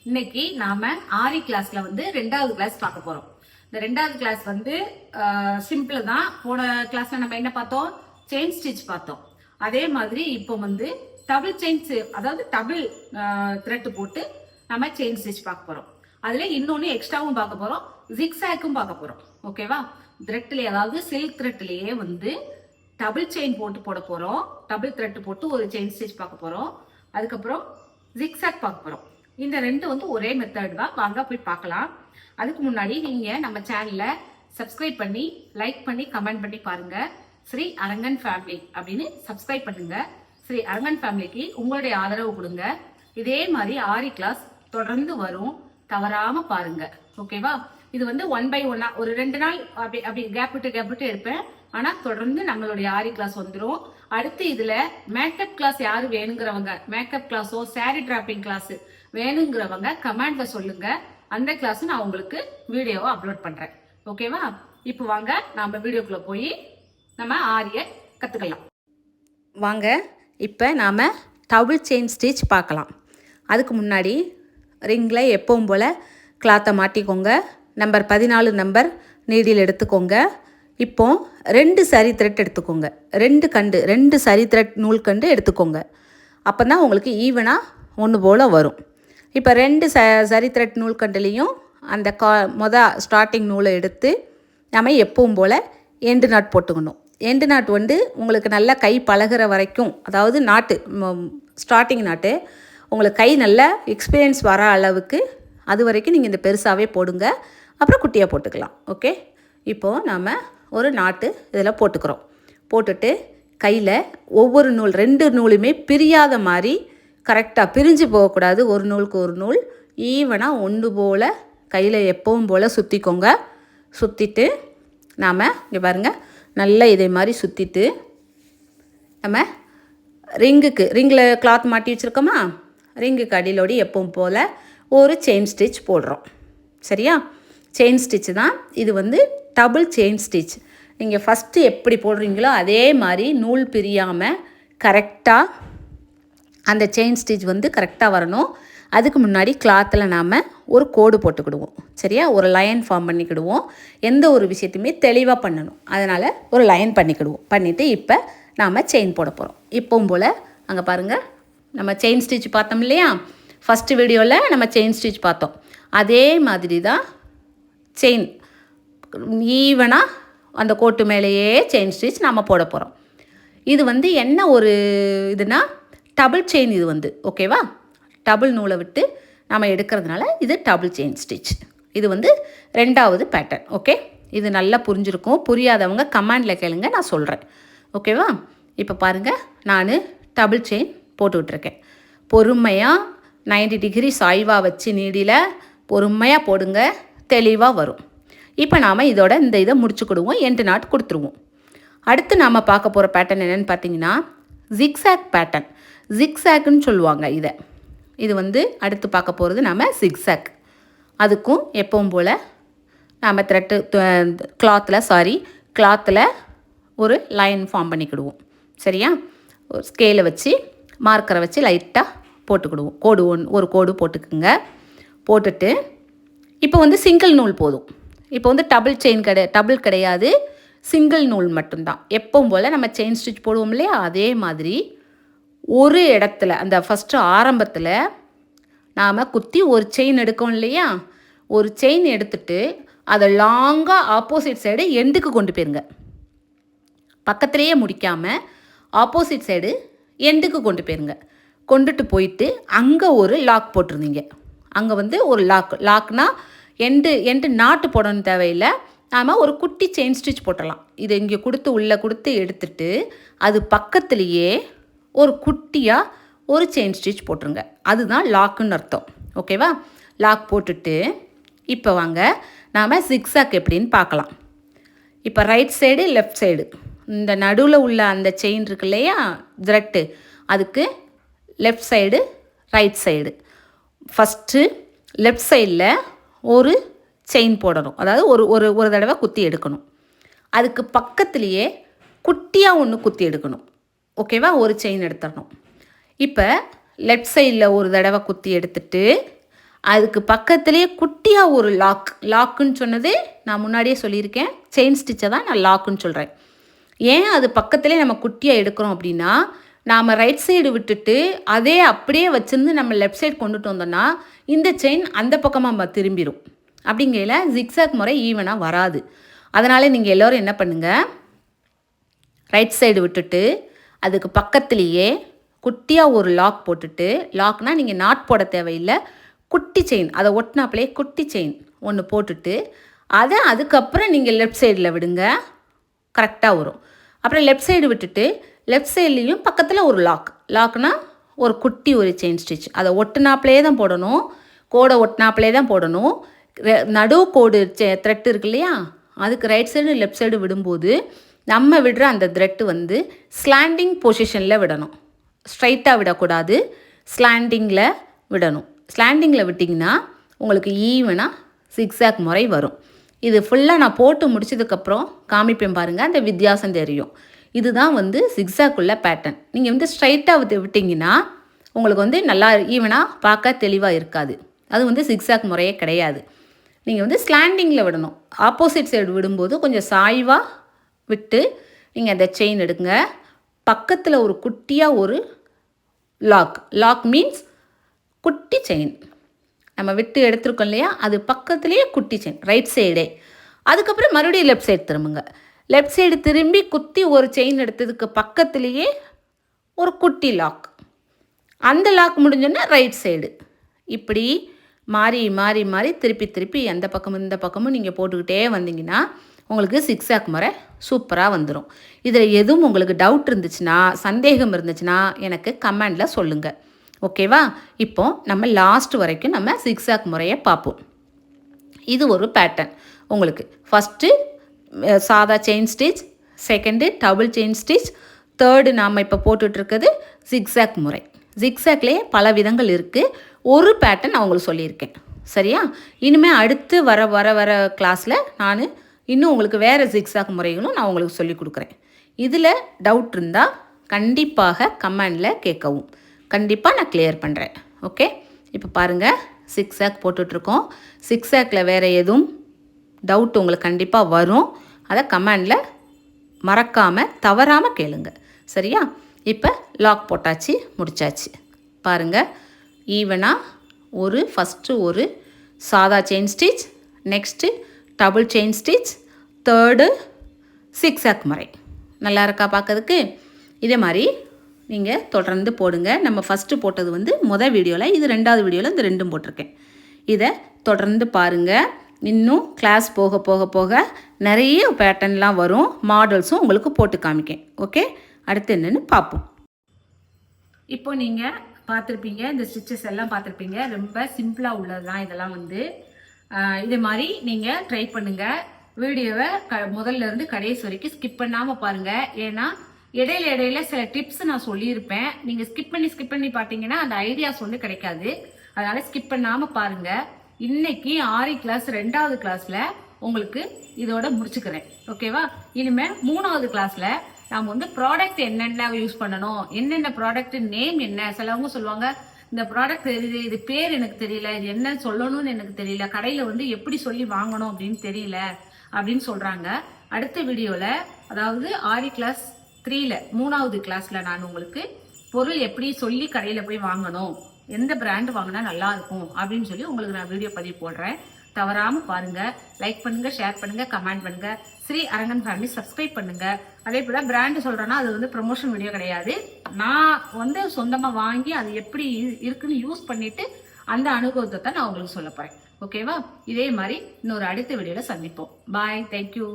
இன்னைக்கு நாம ஆரி கிளாஸ்ல வந்து 2வது கிளாஸ் பார்க்க போறோம். இந்த 2வது கிளாஸ் வந்து சிம்பிள் தான். போன கிளாஸ்ல நம்ம என்ன பார்த்தோம்? செயின் ஸ்டிச் பார்த்தோம். அதே மாதிரி இப்போ வந்து டபுள் செயின்ஸ், அதாவது டபுள் த்ரெட் போட்டு நம்ம செயின் ஸ்டிச் பார்க்க போறோம். அதுல இன்னொன்னு எக்ஸ்ட்ராவும் பார்க்க போறோம், ஜிக்ஸாக்கும் பார்க்க போறோம். ஓகேவா? த்ரெட்லயே, அதாவது சில்க் த்ரெட்லயே வந்து டபுள் செயின் போட்டு போட போறோம். டபுள் த்ரெட் போட்டு ஒரு செயின் ஸ்டிச் பார்க்க போறோம். அதுக்கப்புறம் ஜிக்ஸாக் பார்க்க போறோம். இந்த ரெண்டு வந்து ஒரே மெத்தட் தான். வாங்க போய் பார்க்கலாம். அதுக்கு முன்னாடி நீங்க நம்ம சேனல்ல சப்ஸ்கிரைப் பண்ணி, லைக் பண்ணி, கமெண்ட் பண்ணி பாருங்க. ஸ்ரீ அரங்கன் ஃபேமிலி அப்படின்னு சப்ஸ்கிரைப் பண்ணுங்க. ஸ்ரீ அரங்கன் ஃபேமிலிக்கு உங்களுடைய ஆதரவு கொடுங்க. இதே மாதிரி ஆரி கிளாஸ் தொடர்ந்து வரும், தவறாம பாருங்க. ஓகேவா? இது வந்து 1 by 1 ஒரு 2 நாள் அப்படி கேப் விட்டு எடுப்பேன். ஆனா தொடர்ந்து நம்மளுடைய ஆரி கிளாஸ் வந்துடும். அடுத்து இதுல மேக்கப் கிளாஸ் யாரு வேணுங்கிறவங்க, மேக்கப் கிளாஸோ சாரி டிராப்பிங் கிளாஸ் வேணுங்கிறவங்க கமெண்ட்ல சொல்லுங்க. அந்த கிளாஸ் நான் உங்களுக்கு வீடியோவை அப்லோட் பண்றேன். ஓகேவா? இப்போ வாங்க நாம வீடியோக்குள்ள போய் நம்ம ஆரிய கத்துக்கலாம். வாங்க இப்போ நாம் டபுள் செயின் ஸ்டிச் பார்க்கலாம். அதுக்கு முன்னாடி ரிங்கில் எப்பவும் போல் கிளாத்தை மாட்டிக்கோங்க. நம்பர் 14 நம்பர் நீடில் எடுத்துக்கோங்க. இப்போ 2 சரி த்ரெட் எடுத்துக்கோங்க. 2 சரி த்ரெட் நூல் கண்டு எடுத்துக்கோங்க. அப்போ தான் உங்களுக்கு ஈவனாக ஒன்று போல் வரும். இப்போ 2 சரி த்ரெட் நூல் கண்டுலேயும் அந்த ஸ்டார்டிங் நூலை எடுத்து நம்ம எப்பவும் போல் எண்டு நாட் போட்டுக்கணும். எண்டு நாட் வந்து உங்களுக்கு நல்லா கை பழகிற வரைக்கும், அதாவது நாட்டு ஸ்டார்டிங் நாட்டு உங்களுக்கு கை நல்லா எக்ஸ்பீரியன்ஸ் வர அளவுக்கு அது வரைக்கும் நீங்கள் இந்த பெருசாகவே போடுங்க. அப்புறம் குட்டியாக போட்டுக்கலாம். ஓகே, இப்போது நாம் ஒரு நாட்டு இதில் போட்டுக்கிறோம். போட்டுட்டு கையில் ஒவ்வொரு நூல் 2 நூலுமே பிரியாத மாதிரி கரெக்டாக பிரிஞ்சு போகக்கூடாது. ஒரு நூலுக்கு ஒரு நூல் ஈவனாக ஒன்று போல் கையில் எப்பவும் போல் சுற்றிக்கோங்க. சுற்றிட்டு நாம் இங்கே பாருங்கள், நல்லா இதே மாதிரி சுற்றிட்டு நம்ம ரிங்கில் கிளாத் மாட்டி வச்சுருக்கோமா, ரிங்குக்கு அடியிலோடி எப்பவும் போல் ஒரு செயின் ஸ்டிச் போடுறோம். சரியா? செயின் ஸ்டிச் தான் இது. வந்து டபுள் செயின் ஸ்டிச். நீங்கள் ஃபஸ்ட்டு எப்படி போடுறீங்களோ அதே மாதிரி நூல் பிரியாமல் கரெக்டாக அந்த செயின் ஸ்டிச் வந்து கரெக்டாக வரணும். அதுக்கு முன்னாடி கிளாத்தில் நாம் ஒரு கோடு போட்டுக்கிடுவோம். சரியா? ஒரு லைன் ஃபார்ம் பண்ணிக்கிடுவோம். எந்த ஒரு விஷயத்தையுமே தெளிவாக பண்ணணும். அதனால் ஒரு லைன் பண்ணிக்கிடுவோம். பண்ணிவிட்டு இப்போ நாம் செயின் போட போகிறோம். இப்போவும் போல் அங்கே பாருங்கள், நம்ம செயின் ஸ்டிச் பார்த்தோம் இல்லையா? ஃபஸ்ட்டு வீடியோவில் நம்ம செயின் ஸ்டிச் பார்த்தோம். அதே மாதிரி தான் செயின் ஈவனாக அந்த கோட்டு மேலேயே செயின் ஸ்டிச் நம்ம போட போகிறோம். இது வந்து என்ன ஒரு இதுனா டபுள் செயின். இது வந்து ஓகேவா? டபுள் நூலை விட்டு நம்ம எடுக்கிறதுனால இது டபுள் செயின் ஸ்டிச். இது வந்து 2வது பேட்டர்ன். ஓகே, இது நல்லா புரிஞ்சிருக்கும். புரியாதவங்க கமெண்டில் கேளுங்க, நான் சொல்கிறேன். ஓகேவா? இப்போ பாருங்கள், நான் டபுள் செயின் போட்டுக்கிட்டுருக்கேன். பொறுமையாக 90 டிகிரி சாய்வாக வச்சு நீடியில் பொறுமையாக போடுங்க, தெளிவாக வரும். இப்போ நாம் இதோட இந்த இதை முடிச்சுக்கிடுவோம். எண்டு நாட் கொடுத்துருவோம். அடுத்து நாம் பார்க்க போகிற பேட்டர்ன் என்னென்னு பார்த்தீங்கன்னா ஜிக்ஸாக் பேட்டர்ன். ஜிக்ஸாக்னு சொல்லுவாங்க இதை. இது வந்து அடுத்து பார்க்க போகிறது நம்ம ஜிக்ஸாக். அதுக்கும் எப்பவும் போல் நாம் கிளாத்தில் ஒரு லைன் ஃபார்ம் பண்ணிக்கிடுவோம். சரியா? ஒரு ஸ்கேலை வச்சு மார்க்கரை வச்சு லைட்டாக போட்டுக்கிடுவோம். ஒரு கோடு போட்டுக்குங்க. போட்டுட்டு இப்போ வந்து சிங்கிள் நூல் போதும். இப்போ வந்து டபுள் கிடையாது, சிங்கிள் நூல் மட்டும்தான். எப்பவும் போல் நம்ம செயின் ஸ்டிச் போடுவோம் இல்லையா? அதே மாதிரி ஒரு இடத்துல அந்த ஃபஸ்ட்டு ஆரம்பத்தில் நாம் குத்தி ஒரு செயின் எடுக்கோம் இல்லையா? ஒரு செயின் எடுத்துட்டு அதை லாங்காக ஆப்போசிட் சைடு எண்டுக்கு கொண்டு போயிருங்க. பக்கத்துலேயே முடிக்காமல் ஆப்போசிட் சைடு எண்டுக்கு கொண்டு போயிருங்க. கொண்டுட்டு போயிட்டு அங்கே ஒரு லாக் போட்டிருந்தீங்க. அங்கே வந்து ஒரு லாக்னா எண்டு நாட்டு போடணும் தேவையில்லை. நாம் ஒரு குட்டி செயின் ஸ்டிச் போட்டலாம். இதை இங்கே உள்ளே கொடுத்து எடுத்துட்டு அது பக்கத்துலேயே ஒரு குட்டியாக ஒரு செயின் ஸ்டிச் போட்டுருங்க. அதுதான் லாக்குன்னு அர்த்தம். ஓகேவா? லாக் போட்டுட்டு இப்போ வாங்க நாம் ஜிக்ஸாக் எப்படின்னு பார்க்கலாம். இப்போ ரைட் சைடு லெஃப்ட் சைடு இந்த நடுவில் உள்ள அந்த செயின் இருக்கு இல்லையா, த்ரெட்டு, அதுக்கு left side right side. First left சைடில் ஒரு செயின் போடணும். அதாவது ஒரு தடவை குத்தி எடுக்கணும். அதுக்கு பக்கத்துலேயே குட்டியாக ஒன்று குத்தி எடுக்கணும். ஓகேவா? ஒரு செயின் எடுத்துடணும். இப்போ லெஃப்ட் சைடில் ஒரு தடவை குத்தி எடுத்துட்டு அதுக்கு பக்கத்துலேயே குட்டியாக ஒரு லாக்குன்னு சொன்னது நான் முன்னாடியே சொல்லியிருக்கேன். செயின் ஸ்டிச்சை தான் நான் லாக்குன்னு சொல்கிறேன். ஏன் அது பக்கத்துலேயே நம்ம குட்டியாக எடுக்கிறோம் அப்படின்னா, நாம் ரைட் சைடு விட்டுட்டு அதே அப்படியே வச்சுருந்து நம்ம லெஃப்ட் சைடு கொண்டுட்டு வந்தோம்னா இந்த செயின் அந்த பக்கமாக நம்ம திரும்பிடும். அப்படிங்கையில் ஜிக்ஸாக் முறை ஈவனாக வராது. அதனால் நீங்கள் எல்லோரும் என்ன பண்ணுங்கள், ரைட் சைடு விட்டுட்டு அதுக்கு பக்கத்துலேயே குட்டியாக ஒரு லாக் போட்டுட்டு, லாக்னால் நீங்கள் நாட் போட தேவையில்லை, குட்டி செயின் அதை ஒட்டினாப்பிலே குட்டி செயின் ஒன்று போட்டுட்டு அதை அதுக்கப்புறம் நீங்கள் லெஃப்ட் சைடில் விடுங்க, கரெக்டாக வரும். அப்புறம் லெஃப்ட் சைடு விட்டுட்டு லெஃப்ட் சைட்லேயும் பக்கத்தில் ஒரு லாக்னால் ஒரு குட்டி ஒரு செயின் ஸ்டிச் அதை ஒட்டினாப்பிலே தான் போடணும், கோடை ஒட்டினாப்பிலே தான் போடணும். நடு கோடு த்ரெட் இருக்கு இல்லையா, அதுக்கு ரைட் சைடு லெஃப்ட் சைடு விடும்போது நம்ம விடுற அந்த த்ரெட்டு வந்து ஸ்லாண்டிங் பொசிஷனில் விடணும், ஸ்ட்ரைட்டாக விடக்கூடாது, ஸ்லாண்டிங்கில் விடணும். ஸ்லாண்டிங்கில் விட்டிங்கன்னா உங்களுக்கு ஈவனாக சிக்ஸாக் முறை வரும். இது ஃபுல்லாக நான் போட்டு முடிச்சதுக்கப்புறம் காமிப்பேன் பாருங்கள், அந்த வித்தியாசம் தெரியும். இதுதான் வந்து சிக்ஸாக்குள்ள பேட்டர்ன். நீங்கள் வந்து ஸ்ட்ரைட்டாக விட்டிங்கன்னா உங்களுக்கு வந்து நல்லா ஈவனாக பார்க்க தெளிவாக இருக்காது. அது வந்து சிக்ஸாக் முறையே கிடையாது. நீங்கள் வந்து ஸ்லாண்டிங்கில் விடணும். ஆப்போசிட் சைடு விடும்போது கொஞ்சம் சாய்வாக விட்டு நீங்கள் அந்த செயின் எடுங்க. பக்கத்தில் ஒரு குட்டியாக ஒரு லாக் மீன்ஸ் குட்டி செயின் நம்ம விட்டு எடுத்துருக்கோம் இல்லையா, அது பக்கத்துலேயே குட்டி செயின் ரைட் சைடே. அதுக்கப்புறம் மறுபடியும் லெஃப்ட் சைடு திரும்புங்க. லெஃப்ட் சைடு திரும்பி குத்தி ஒரு செயின் எடுத்ததுக்கு பக்கத்துலேயே ஒரு குட்டி லாக், அந்த லாக் முடிஞ்சோன்னா ரைட் சைடு. இப்படி மாறி மாறி மாறி திருப்பி அந்த பக்கமும் இந்த பக்கமும் நீங்கள் போட்டுக்கிட்டே வந்தீங்கன்னா உங்களுக்கு சிக்ஸாக் முறை சூப்பராக வந்துடும். இதில் எதுவும் உங்களுக்கு டவுட் இருந்துச்சுன்னா, சந்தேகம் இருந்துச்சுன்னா எனக்கு கமெண்டில் சொல்லுங்கள். ஓகேவா? இப்போ நம்ம லாஸ்ட் வரைக்கும் நம்ம சிக்ஸாக் முறையை பார்ப்போம். இது ஒரு பேட்டர்ன் உங்களுக்கு. ஃபஸ்ட்டு சாதா chain stitch, second double chain stitch, third நாம் இப்போ போட்டுட்ருக்கிறது ஜிக்ஸாக் முறை. ஜிக்ஸாக்லேயே பல விதங்கள் இருக்குது. ஒரு பேட்டர்ன் நான் உங்களுக்கு சொல்லியிருக்கேன், சரியா? இனிமேல் அடுத்து வர வர வர கிளாஸில் நான் இன்னும் உங்களுக்கு வேறு ஜிக்ஸாக் முறைகளும் நான் உங்களுக்கு சொல்லி கொடுக்குறேன். இதில் டவுட் இருந்தால் கண்டிப்பாக கமெண்டில் கேட்கவும், கண்டிப்பாக நான் கிளியர் பண்ணுறேன். ஓகே, இப்போ பாருங்கள் சிக்ஸாக் போட்டுட்ருக்கோம். சிக்ஸாக்கில் வேறு எதுவும் டவுட் உங்களுக்கு கண்டிப்பாக வரும், அதை கமெண்டில் மறக்காமல் தவறாமல் கேளுங்க, சரியா? இப்போ லாக் போட்டாச்சு, முடிச்சாச்சு. பாருங்கள் ஈவனாக ஃபஸ்ட்டு ஒரு சாதா chain stitch, next double chain stitch, third zigzag முறை. நல்லா இருக்கா பார்க்கறதுக்கு? இதே மாதிரி நீங்கள் தொடர்ந்து போடுங்க. நம்ம ஃபஸ்ட்டு போட்டது வந்து வீடியோவில், இது 2வது வீடியோவில் இந்த 2ம் போட்டிருக்கேன். இதை தொடர்ந்து பாருங்கள். இன்னும் கிளாஸ் போக போக போக நிறைய பேட்டர்ன்லாம் வரும், மாடல்ஸும் உங்களுக்கு போட்டு காமிக்கேன். ஓகே, அடுத்து என்னென்னு பார்ப்போம். இப்போ நீங்கள் பார்த்துருப்பீங்க, இந்த ஸ்டிச்சஸ் எல்லாம் பார்த்துருப்பீங்க. ரொம்ப சிம்பிளாக உள்ளது தான் இதெல்லாம் வந்து. இது மாதிரி நீங்கள் ட்ரை பண்ணுங்கள். வீடியோவை முதல்ல இருந்து கடைசி வரைக்கும் ஸ்கிப் பண்ணாமல் பாருங்கள். ஏன்னா இடையில சில டிப்ஸ் நான் சொல்லியிருப்பேன். நீங்கள் ஸ்கிப் பண்ணி பார்த்தீங்கன்னா அந்த ஐடியாஸ் வந்து கிடைக்காது. அதனால் ஸ்கிப் பண்ணாமல் பாருங்கள். இன்னைக்கு ஆரி கிளாஸ் 2வது கிளாஸில் உங்களுக்கு இதோட முடிச்சுக்கிறேன். ஓகேவா? இனிமேல் 3வது கிளாஸில் நாம் வந்து ப்ராடக்ட் என்னென்ன யூஸ் பண்ணணும், என்னென்ன ப்ராடக்ட் நேம் என்ன. சிலவங்க சொல்லுவாங்க இந்த ப்ராடக்ட் தெரியுது, இது பேர் எனக்கு தெரியல, இது என்ன சொல்லணும்னு எனக்கு தெரியல, கடையில் வந்து எப்படி சொல்லி வாங்கணும் அப்படின்னு தெரியல அப்படின்னு சொல்கிறாங்க. அடுத்த வீடியோவில், அதாவது ஆரி கிளாஸ் 3ல 3வது கிளாஸில் நான் உங்களுக்கு பொருள் எப்படி சொல்லி கடையில் போய் வாங்கணும், எந்த பிராண்ட் வாங்கினா நல்லா இருக்கும் அப்படின்னு சொல்லி உங்களுக்கு நான் வீடியோ பதிவு போடுறேன். தவறாம பாருங்க. லைக் பண்ணுங்க, ஷேர் பண்ணுங்க, கமெண்ட் பண்ணுங்க. ஸ்ரீ அரங்கன் ஃபேமிலி சப்ஸ்கிரைப் பண்ணுங்க. அதே போல பிராண்ட் சொல்றேன்னா அது வந்து ப்ரமோஷன் வீடியோ கிடையாது. நான் வந்து சொந்தமா வாங்கி அது எப்படி இருக்குன்னு யூஸ் பண்ணிட்டு அந்த அனுபவத்தை தான் நான் உங்களுக்கு சொல்ல போறேன். ஓகேவா? இதே மாதிரி இன்னொரு அடுத்த வீடியோல சந்திப்போம். பாய், தேங்க்யூ.